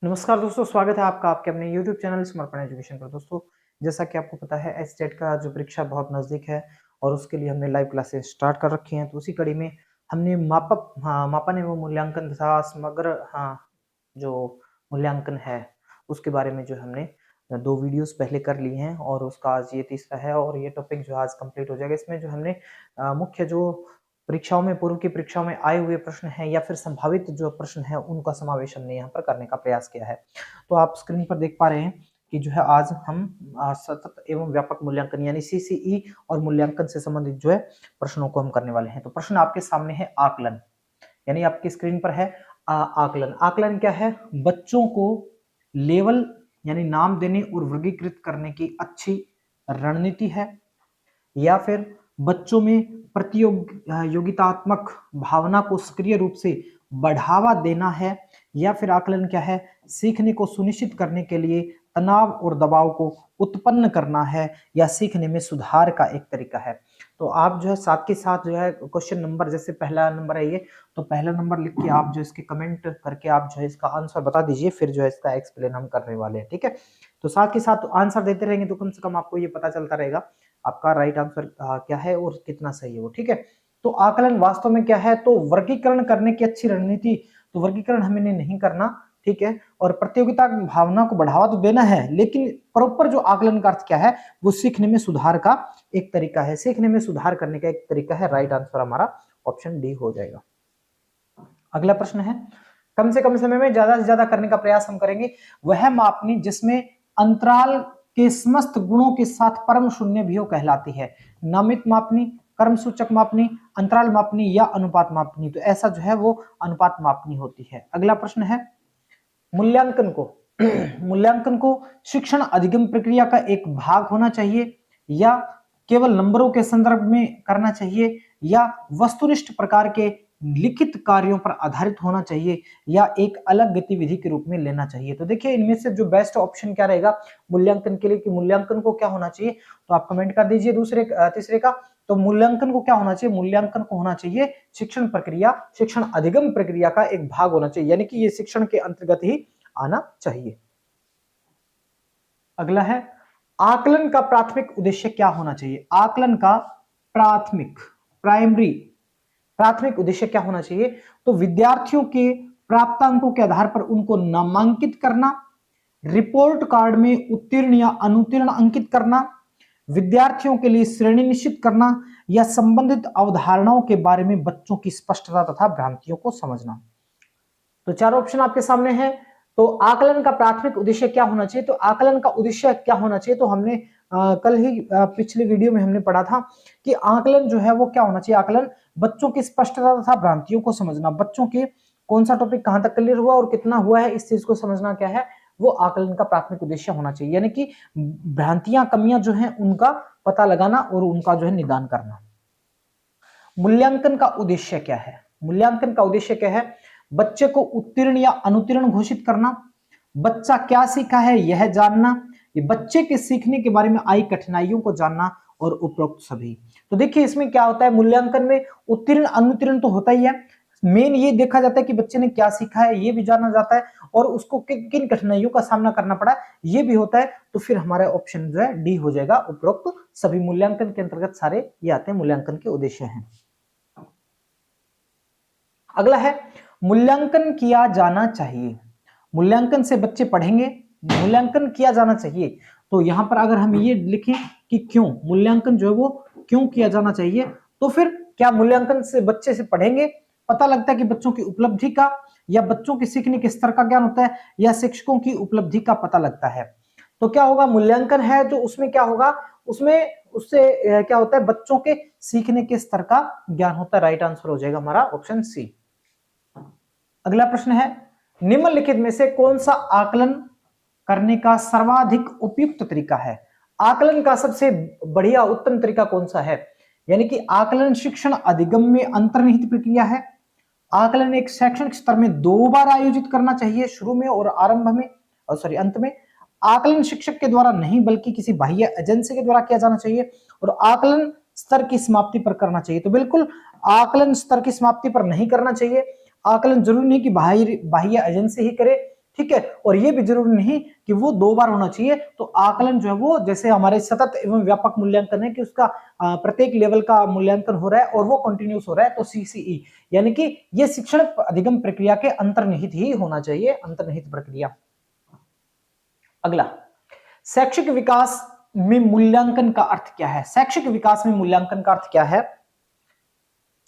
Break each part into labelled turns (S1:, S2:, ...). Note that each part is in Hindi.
S1: नमस्कार दोस्तों, स्वागत है आपका आपके अपने YouTube चैनल समर्पण एजुकेशन पर। दोस्तों, जैसा कि आपको पता है एचटेट का जो परीक्षा बहुत नज़दीक है और उसके लिए हमने लाइव क्लासेस स्टार्ट कर रखी हैं। तो उसी कड़ी में हमने मापन एवं मूल्यांकन तथा समग्र जो मूल्यांकन है उसके बारे में जो हमने 2 वीडियोस पहले कर लिए हैं और उसका आज ये तीसरा है और ये टॉपिक जो आज कंप्लीट हो जाएगा। इसमें जो हमने मुख्य जो परीक्षाओं में पूर्व की परीक्षाओं में आए हुए प्रश्न हैं या फिर संभावित जो प्रश्न है उनका समावेश हमने यहाँ पर करने का प्रयास किया है। तो आप स्क्रीन पर देख पा रहे हैं कि जो है आज हम सतत एवं व्यापक मूल्यांकन यानी सीसीई और मूल्यांकन से संबंधित जो है प्रश्नों को हम करने वाले हैं। तो प्रश्न आपके सामने है आकलन, यानी आपकी स्क्रीन पर है आकलन। आकलन क्या है? बच्चों को लेवल यानी नाम देने और वर्गीकृत करने की अच्छी रणनीति है या फिर बच्चों में प्रतियोगितात्मक भावना को सक्रिय रूप से बढ़ावा देना है या फिर आकलन क्या है? सीखने को सुनिश्चित करने के लिए तनाव और दबाव को उत्पन्न करना है या सीखने में सुधार का एक तरीका है। तो आप जो है साथ के साथ जो है क्वेश्चन नंबर, जैसे पहला नंबर है ये, तो पहला नंबर लिख के आप जो इसके कमेंट करके आप जो है इसका आंसर बता दीजिए, फिर जो है इसका एक्सप्लेन हम करने वाले हैं। ठीक है, तो साथ के साथ आंसर देते रहेंगे तो कम से कम आपको ये पता चलता रहेगा आपका राइट आंसर क्या है और कितना सही है वो। ठीक है, तो आकलन वास्तव में क्या है? तो वर्गीकरण करने की अच्छी रणनीति। तो वर्गीकरण हमें नहीं करना, ठीक है, और प्रतियोगिता की भावना को बढ़ावा तो देना है, लेकिन प्रॉपर जो आकलन का अर्थ क्या है? वो सीखने में सुधार का एक तरीका है, सीखने में सुधार करने का एक तरीका है। राइट आंसर हमारा ऑप्शन डी हो जाएगा। अगला प्रश्न है, कम से कम समय में ज्यादा से ज्यादा करने का प्रयास हम करेंगे वह मापनी जिसमें अंतराल के समस्त गुणों के साथ परम शून्य भी हो कहलाती है। नामित मापनी, कर्म सूचक मापनी, अंतराल मापनी या अनुपात मापनी। तो ऐसा जो है वो अनुपात मापनी होती है। अगला प्रश्न है, मूल्यांकन को मूल्यांकन को शिक्षण अधिगम प्रक्रिया का एक भाग होना चाहिए या केवल नंबरों के संदर्भ में करना चाहिए या वस्तुनिष्ठ प्रकार के लिखित कार्यों पर आधारित होना चाहिए या एक अलग गतिविधि के रूप में लेना चाहिए। तो देखिए इनमें से जो बेस्ट ऑप्शन क्या रहेगा मूल्यांकन के लिए, कि मूल्यांकन को क्या होना चाहिए, तो आप कमेंट कर दीजिए तीसरे का। तो मूल्यांकन को क्या होना चाहिए? मूल्यांकन को होना चाहिए शिक्षण प्रक्रिया, शिक्षण अधिगम प्रक्रिया का एक भाग होना चाहिए, यानी कि ये शिक्षण के अंतर्गत ही आना चाहिए। अगला है, आकलन का प्राथमिक उद्देश्य क्या होना चाहिए? आकलन का प्राथमिक उद्देश्य क्या होना चाहिए? तो विद्यार्थियों के प्राप्तांकों के आधार पर उनको नामांकित करना, रिपोर्ट कार्ड में उत्तीर्ण या अनुत्तीर्ण अंकित करना, विद्यार्थियों के लिए श्रेणी निश्चित करना या संबंधित अवधारणाओं के बारे में बच्चों की स्पष्टता तथा भ्रांतियों को समझना। तो चार ऑप्शन आपके सामने है। तो आकलन का प्राथमिक उद्देश्य क्या होना चाहिए? तो आकलन का उद्देश्य क्या होना चाहिए? तो हमने कल ही पिछले वीडियो में हमने पढ़ा था कि आकलन जो है वो क्या होना चाहिए? आकलन बच्चों की स्पष्टता तथा भ्रांतियों को समझना, बच्चों के कौन सा टॉपिक कहां तक क्लियर हुआ और कितना हुआ है, इस चीज को समझना क्या है, वो आकलन का प्राथमिक उद्देश्य होना चाहिए। यानी कि भ्रांतियां, कमियां जो है उनका पता लगाना और उनका जो है निदान करना। मूल्यांकन का उद्देश्य क्या है? मूल्यांकन का उद्देश्य क्या है? बच्चे को उत्तीर्ण या अनुत्तीर्ण घोषित करना, बच्चा क्या सीखा है यह जानना, ये बच्चे के सीखने के बारे में आई कठिनाइयों को जानना और उपरोक्त सभी। तो देखिए इसमें क्या होता है, मूल्यांकन में उत्तीर्ण अनुत्तीर्ण तो होता ही है, मेन ये देखा जाता है कि बच्चे ने क्या सीखा है ये भी जाना जाता है और उसको किन कठिनाइयों का सामना करना पड़ा ये भी होता है। तो फिर हमारा ऑप्शन जो है डी हो जाएगा, उपरोक्त सभी मूल्यांकन के अंतर्गत सारे ये आते हैं, मूल्यांकन के उद्देश्य हैं। अगला है, मूल्यांकन किया जाना चाहिए। मूल्यांकन से बच्चे पढ़ेंगे, मूल्यांकन किया जाना चाहिए। तो यहां पर अगर हम ये लिखें कि क्यों मूल्यांकन जो है वो क्यों किया जाना चाहिए, तो फिर क्या मूल्यांकन से बच्चे से पढ़ेंगे, पता लगता है कि बच्चों की उपलब्धि का या बच्चों के सीखने के स्तर का ज्ञान होता है या शिक्षकों की उपलब्धि का पता लगता है। तो क्या होगा, मूल्यांकन है तो उसमें क्या होगा, उसमें उससे क्या होता है, बच्चों के सीखने के स्तर का ज्ञान होता है। राइट आंसर हो जाएगा हमारा ऑप्शन सी। अगला प्रश्न है, निम्नलिखित में से कौन सा आकलन करने का सर्वाधिक उपयुक्त तरीका है? आकलन का सबसे बढ़िया उत्तम तरीका कौन सा है? यानी कि आकलन शिक्षण अधिगम में अंतर्निहित प्रक्रिया है। आकलन एक शैक्षणिक स्तर में 2 बार आयोजित करना चाहिए, शुरू में और आरंभ में, अंत में। आकलन शिक्षक के द्वारा नहीं बल्कि किसी बाह्य एजेंसी के द्वारा किया जाना चाहिए और आकलन स्तर की समाप्ति पर करना चाहिए। तो बिल्कुल आकलन स्तर की समाप्ति पर नहीं करना चाहिए। आकलन जरूरी नहीं कि बाह्य एजेंसी ही करे, ठीक है। और ये भी जरूरी नहीं कि वो 2 बार होना चाहिए। तो आकलन जो है वो जैसे हमारे सतत एवं व्यापक मूल्यांकन है कि उसका प्रत्येक लेवल का मूल्यांकन हो रहा है और वो कंटिन्यूस हो रहा है, तो सीसीई यानी कि ये शिक्षण अधिगम प्रक्रिया के अंतर्निहित ही होना चाहिए, अंतर्निहित प्रक्रिया। अगला, शैक्षिक विकास में मूल्यांकन का अर्थ क्या है? शैक्षिक विकास में मूल्यांकन का अर्थ क्या है?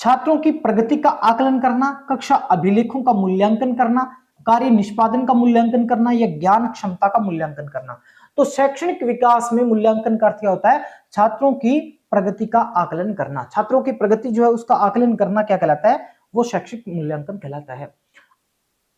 S1: छात्रों की प्रगति का आकलन करना, कक्षा अभिलेखों का मूल्यांकन करना, कार्य निष्पादन का मूल्यांकन करना या ज्ञान क्षमता का मूल्यांकन करना। तो शैक्षणिक विकास में मूल्यांकन का अर्थ क्या होता है? छात्रों की प्रगति का आकलन करना। छात्रों की प्रगति जो है उसका आकलन करना क्या कहलाता है? वो शैक्षिक मूल्यांकन कहलाता है।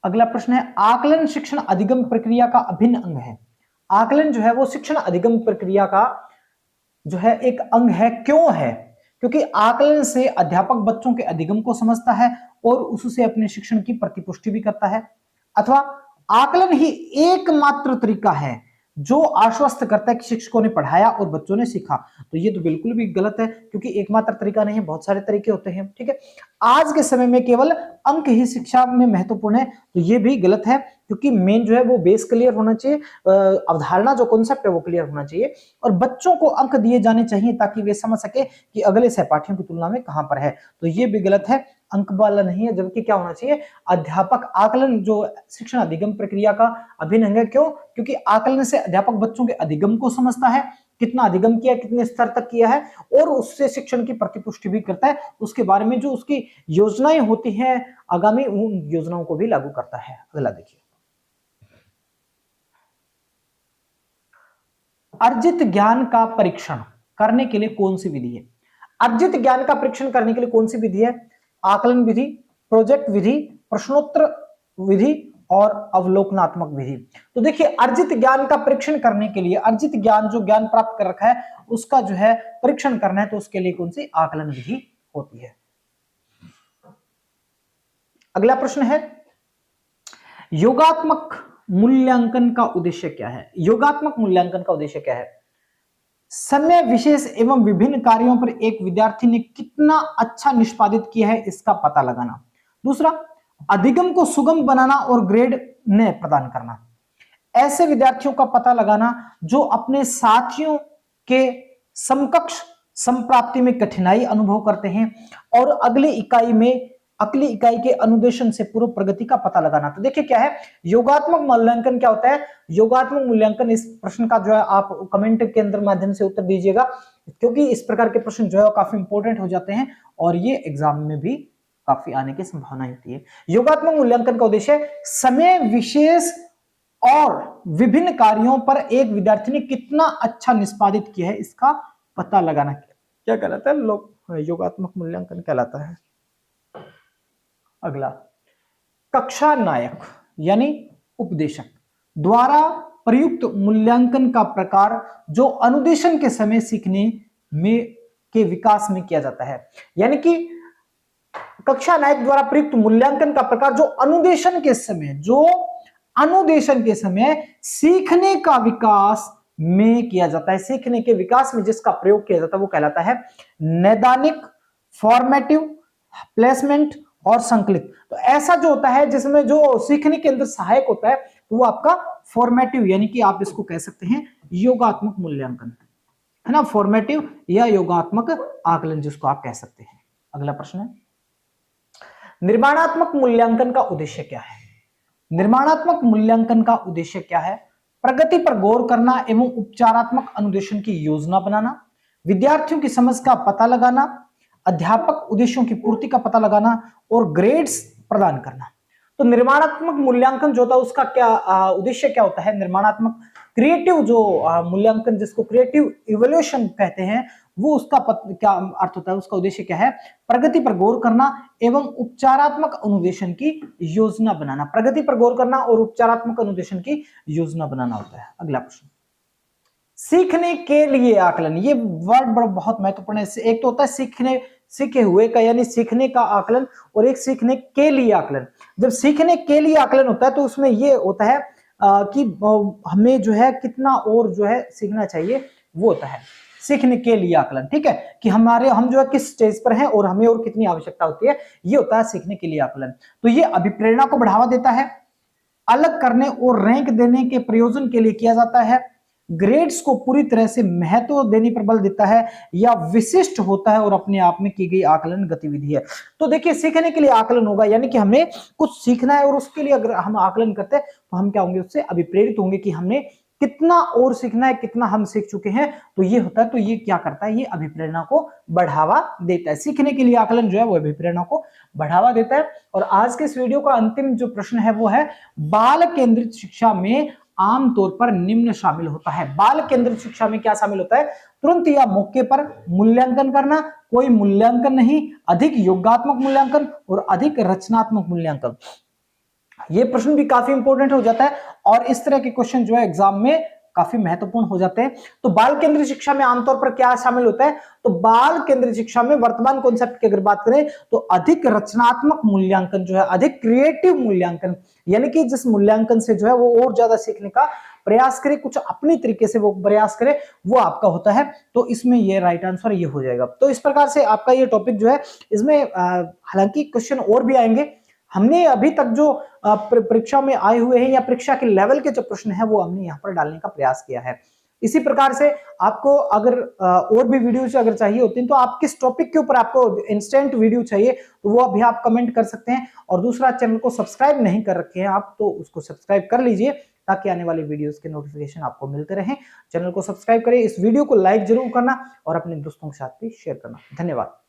S1: अगला प्रश्न है, आकलन शिक्षण अधिगम प्रक्रिया का अभिन्न अंग है। आकलन जो है वो शिक्षण अधिगम प्रक्रिया का जो है एक अंग है। क्यों है? क्योंकि आकलन से अध्यापक बच्चों के अधिगम को समझता है और उससे अपने शिक्षण की प्रतिपुष्टि भी करता है। अथवा आकलन ही एकमात्र तरीका है जो आश्वस्त करता है कि शिक्षकों ने पढ़ाया और बच्चों ने सीखा। तो ये तो बिल्कुल भी गलत है, क्योंकि एकमात्र तरीका नहीं है, बहुत सारे तरीके होते हैं। ठीक है, आज के समय में केवल अंक ही शिक्षा में महत्वपूर्ण है, तो ये भी गलत है, क्योंकि मेन जो है वो बेस क्लियर होना चाहिए, अवधारणा जो कॉन्सेप्ट है वो क्लियर होना चाहिए, और बच्चों को अंक दिए जाने चाहिए ताकि वे समझ सके कि अगले सहपाठियों की तुलना में कहां पर है। तो ये भी गलत है, अंक वाला नहीं है, जबकि क्या होना चाहिए? अध्यापक आकलन जो शिक्षण अधिगम प्रक्रिया का अभिन्न अंग है। क्यों? क्योंकि आकलन से अध्यापक बच्चों के अधिगम को समझता है, कितना अधिगम किया, कितने स्तर तक किया है, और उससे शिक्षण की प्रतिपुष्टि भी करता है। उसके बारे में जो उसकी योजनाएं होती हैं आगामी, उन योजनाओं को भी लागू करता है। अगला देखिए, अर्जित ज्ञान का परीक्षण करने के लिए कौन सी विधि है? अर्जित ज्ञान का परीक्षण करने के लिए कौन सी विधि है? आकलन विधि, प्रोजेक्ट विधि, प्रश्नोत्तर विधि और अवलोकनात्मक विधि। तो देखिए, अर्जित ज्ञान का परीक्षण करने के लिए, अर्जित ज्ञान जो ज्ञान प्राप्त कर रखा है उसका जो है परीक्षण करना है, तो उसके लिए कौन सी आकलन विधि होती है। अगला प्रश्न है, योगात्मक मूल्यांकन का उद्देश्य क्या है? योगात्मक मूल्यांकन का उद्देश्य क्या है? समय विशेष एवं विभिन्न कार्यों पर एक विद्यार्थी ने कितना अच्छा निष्पादित किया है इसका पता लगाना। दूसरा, अधिगम को सुगम बनाना और ग्रेड ने प्रदान करना। ऐसे विद्यार्थियों का पता लगाना जो अपने साथियों के समकक्ष संप्राप्ति में कठिनाई अनुभव करते हैं, और अगली इकाई के अनुदेशन से पूर्व प्रगति का पता लगाना। तो देखिए क्या है, योगात्मक मूल्यांकन क्या होता है? योगात्मक मूल्यांकन, इस प्रश्न का जो है आप कमेंट के अंदर माध्यम से उत्तर दीजिएगा, क्योंकि इस प्रकार के प्रश्न जो है काफी इंपॉर्टेंट हो जाते हैं और ये एग्जाम में भी काफी आने की संभावना होती है। योगात्मक मूल्यांकन का उद्देश्य समय विशेष और विभिन्न कार्यों पर एक विद्यार्थी ने कितना अच्छा निष्पादित किया है इसका पता लगाना। क्या कहलाता है? योगात्मक मूल्यांकन कहलाता है। अगला, कक्षा नायक यानी उपदेशक द्वारा प्रयुक्त मूल्यांकन का प्रकार जो अनुदेशन के समय सीखने में के विकास में किया जाता है। यानी कि कक्षा नायक द्वारा प्रयुक्त मूल्यांकन का प्रकार जो अनुदेशन के समय सीखने का विकास में किया जाता है, सीखने के विकास में जिसका प्रयोग किया जाता है वो कहलाता है नैदानिक, फॉर्मेटिव, प्लेसमेंट और संकलित। तो ऐसा जो होता है जिसमें जो सीखने के अंदर सहायक होता है वो आपका फॉर्मेटिव, यानी कि आप इसको कह सकते हैं योगात्मक मूल्यांकन, है ना, फॉर्मेटिव या योगात्मक आकलन जिसको आप कह सकते हैं। अगला प्रश्न है, निर्माणात्मक मूल्यांकन का उद्देश्य क्या है? निर्माणात्मक मूल्यांकन का उद्देश्य क्या है? प्रगति पर गौर करना एवं उपचारात्मक अनुदेशन की योजना बनाना, विद्यार्थियों की समझ का पता लगाना, अध्यापक उद्देश्यों की पूर्ति का पता लगाना और ग्रेड्स प्रदान करना। तो निर्माणात्मक मूल्यांकन जो होता है उसका क्या उद्देश्य क्या होता है? निर्माणात्मक क्रिएटिव जो मूल्यांकन जिसको क्रिएटिव इवैल्यूएशन कहते हैं, वो उसका क्या अर्थ होता है? उसका उद्देश्य क्या है? प्रगति पर गौर करना एवं उपचारात्मक अनुदेशन की योजना बनाना। प्रगति पर गौर करना और उपचारात्मक अनुदेशन की योजना बनाना होता है। अगला प्रश्न, सीखने के लिए आकलन। ये वर्ड बहुत महत्वपूर्ण है। एक तो होता है सीखे हुए का यानी सीखने का आकलन, और एक सीखने के लिए आकलन। जब सीखने के लिए आकलन होता है तो उसमें ये होता है कि हमें जो है कितना और जो है सीखना चाहिए, वो होता है सीखने के लिए आकलन। ठीक है, कि हम जो है किस स्टेज पर हैं और हमें और कितनी आवश्यकता होती है, ये होता है सीखने के लिए आकलन। तो ये अभिप्रेरणा को बढ़ावा देता है, अलग करने और रैंक देने के प्रयोजन के लिए किया जाता है, ग्रेड्स को पूरी तरह से महत्व देने पर बल देता है, या विशिष्ट होता है और अपने आप में की गई आकलन गतिविधि है। तो देखिए सीखने के लिए आकलन होगा, यानी कि हमें कुछ सीखना है और उसके लिए अगर हम आकलन करते हैं तो हम क्या होंगे, उससे अभिप्रेरित होंगे कि हमने कितना और सीखना है, कितना हम सीख चुके हैं। तो ये होता है, तो ये क्या करता है, ये अभिप्रेरणा को बढ़ावा देता है। सीखने के लिए आकलन जो है वो अभिप्रेरणा को बढ़ावा देता है। और आज के इस वीडियो का अंतिम जो प्रश्न है वो है, बाल केंद्रित शिक्षा में आमतौर पर निम्न शामिल होता है। बाल केंद्रित शिक्षा में क्या शामिल होता है? तुरंत या मौके पर मूल्यांकन करना, कोई मूल्यांकन नहीं, अधिक योगात्मक मूल्यांकन और अधिक रचनात्मक मूल्यांकन। ये प्रश्न भी काफी इंपॉर्टेंट हो जाता है और इस तरह के क्वेश्चन जो है एग्जाम में काफी महत्वपूर्ण हो जाते हैं। तो बाल केंद्रित शिक्षा में आमतौर पर क्या शामिल होता है? तो बाल केंद्रित शिक्षा में वर्तमान कॉन्सेप्ट की अगर बात करें तो अधिक रचनात्मक मूल्यांकन जो है, अधिक क्रिएटिव मूल्यांकन, यानी कि जिस मूल्यांकन से जो है वो और ज्यादा सीखने का प्रयास करे, कुछ अपनी तरीके से वो प्रयास करे, वो आपका होता है। तो इसमें ये राइट आंसर ये हो जाएगा। तो इस प्रकार से आपका ये टॉपिक जो है, इसमें हालांकि क्वेश्चन और भी आएंगे। हमने अभी तक जो परीक्षा में आए हुए हैं या परीक्षा के लेवल के जो प्रश्न है वो हमने यहाँ पर डालने का प्रयास किया है। इसी प्रकार से आपको अगर और भी वीडियोस अगर चाहिए होती हैं तो आप किस टॉपिक के ऊपर आपको इंस्टेंट वीडियो चाहिए तो वो अभी आप कमेंट कर सकते हैं। और दूसरा, चैनल को सब्सक्राइब नहीं कर रखे हैं आप तो उसको सब्सक्राइब कर लीजिए ताकि आने वाली वीडियोस के नोटिफिकेशन आपको मिलते रहें। चैनल को सब्सक्राइब करें, इस वीडियो को लाइक जरूर करना और अपने दोस्तों के साथ भी शेयर करना। धन्यवाद।